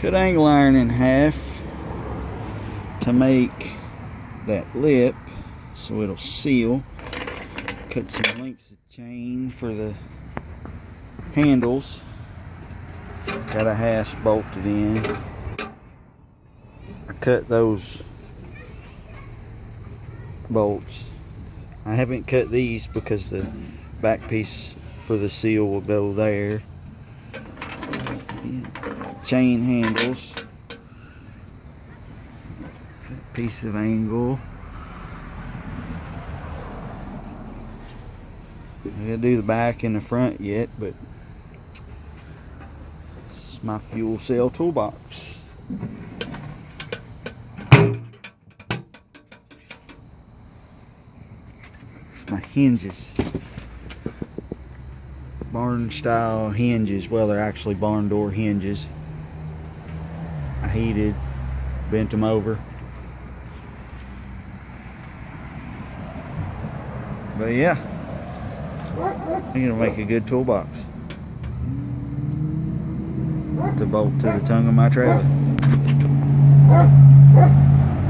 Cut angle iron in half to make that lip so it'll seal. Cut some lengths of chain for the handles. Got a hash bolted in. I cut those bolts. I haven't cut these because the back piece for the seal will go there. Chain handles. Piece of angle. I gotta do the back and the front yet, but it's my fuel cell toolbox. It's my hinges. Barn style hinges. Well, they're actually barn door hinges. I heated, bent them over. But yeah, I'm gonna make a good toolbox to bolt to the tongue of my trailer.